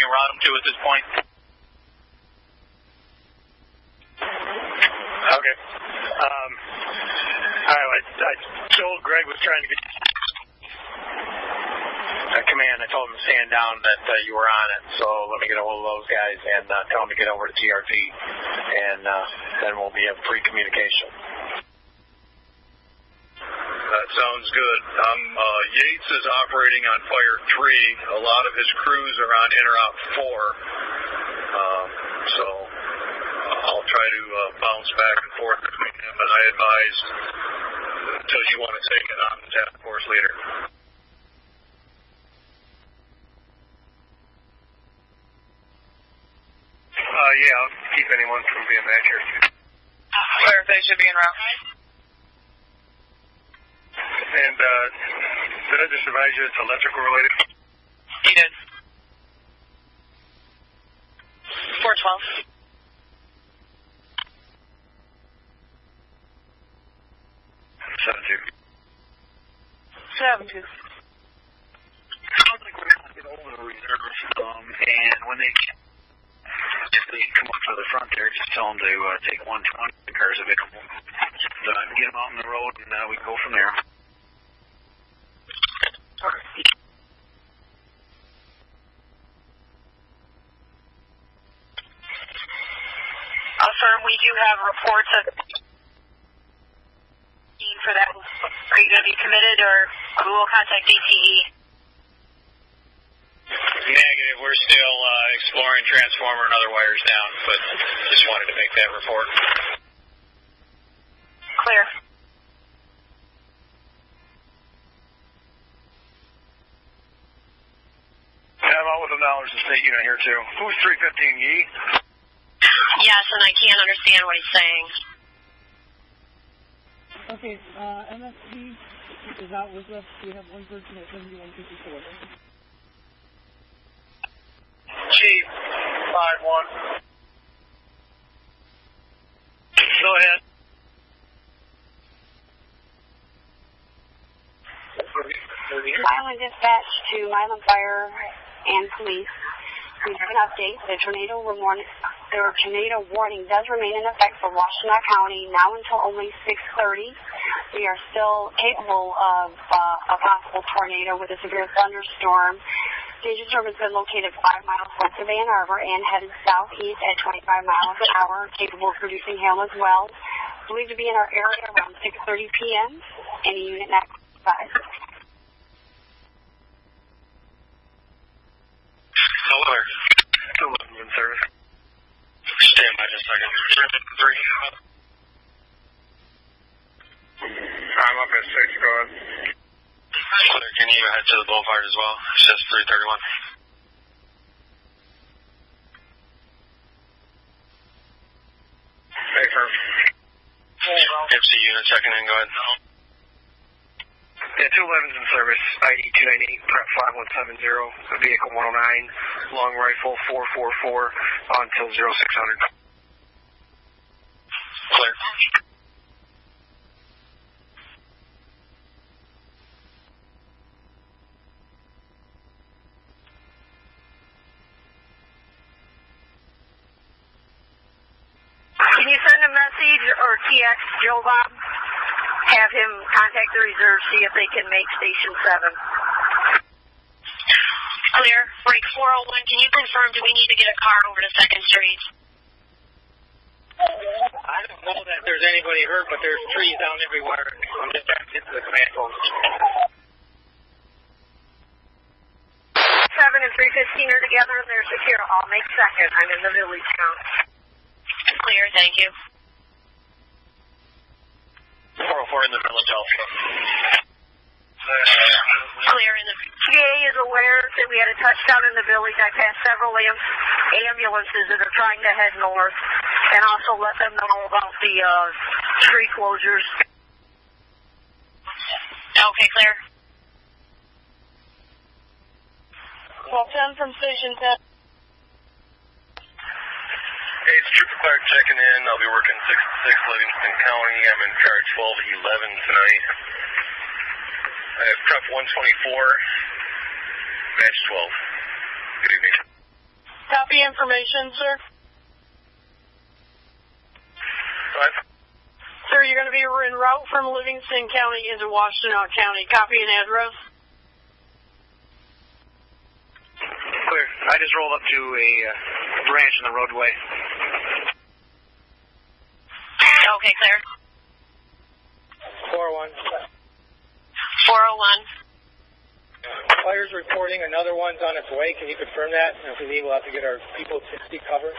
route them to at this point? Okay. I told Greg was trying to get command. I told him to stand down that you were on it. So let me get a hold of those guys and tell them to get over to TRT, and then we'll be in free communication. That sounds good. Yates is operating on Fire 3. A lot of his crews are on Interop 4. So I'll try to bounce back and forth between him, but I advised until you want to take it, I'm the task force leader. Yeah, I'll keep anyone from being back here. Clear, they should be en route. And did I just advise you it's electrical related? You did. 412. 7-2. 7-2. Sounds like we're going to get over the reserves, and when if they come up to the front there, just tell them to take 120 cars available. Get them out on the road, and we can go from there. Sir, we do have reports of for that. Are you going to be committed, or we will contact DTE? Negative. We're still exploring transformer and other wires down, but just wanted to make that report. Clear. Yeah, I'm out with the knowledge of the state unit here, too. Who's 315 Yee? Yes, and I can't understand what he's saying. Okay, MSP is out with us. We have one person at 7154. Chief, 5-1. Go ahead. Island dispatch to Island Fire and Police. We have an update. The tornado warning does remain in effect for Washtenaw County now until only 6:30. We are still capable of a possible tornado with a severe thunderstorm. Danger storm has been located 5 miles west of Ann Arbor and headed southeast at 25 miles an hour, capable of producing hail as well. Believed to be in our area around 6:30 p.m. Any unit next 5. Hello. 211 in service. Stand by just a second. 3. I'm up at 6. Go ahead. Clear. Can you head to the boulevard as well? It's just 331. Hey, firm. MC unit checking in. Go ahead. Yeah, 211's in service. ID 298, prep 5170, vehicle 109, long rifle 444 until 0600. Clear. Can you send a message or TX Joe Bob? Have him contact the reserve, see if they can make Station 7. Clear. Break 401. Can you confirm, do we need to get a car over to 2nd Street? I don't know that there's anybody hurt, but there's trees down everywhere. I'm just trying to get to the command post. 7 and 315 are together. They're secure. I'll make 2nd. I'm in the village now. Clear. Thank you. 404 in the village also. Clear in the... PA is aware that we had a touchdown in the village. I passed several ambulances that are trying to head north, and also let them know about the tree closures. Okay, clear. 1210 from Station 10. Hey, it's Trooper Clark checking in. I'll be working 6 Livingston County. I'm in charge 1211 tonight. I have prep 124, match 12. Good evening. Copy information, sir. Right. Sir, you're going to be en route from Livingston County into Washtenaw County. Copy and address. Clear. I just rolled up to a branch in the roadway. Okay, clear. 401. 401. Fire's reporting another one's on its way. Can you confirm that? And if we need, we'll have to get our people 60 cover.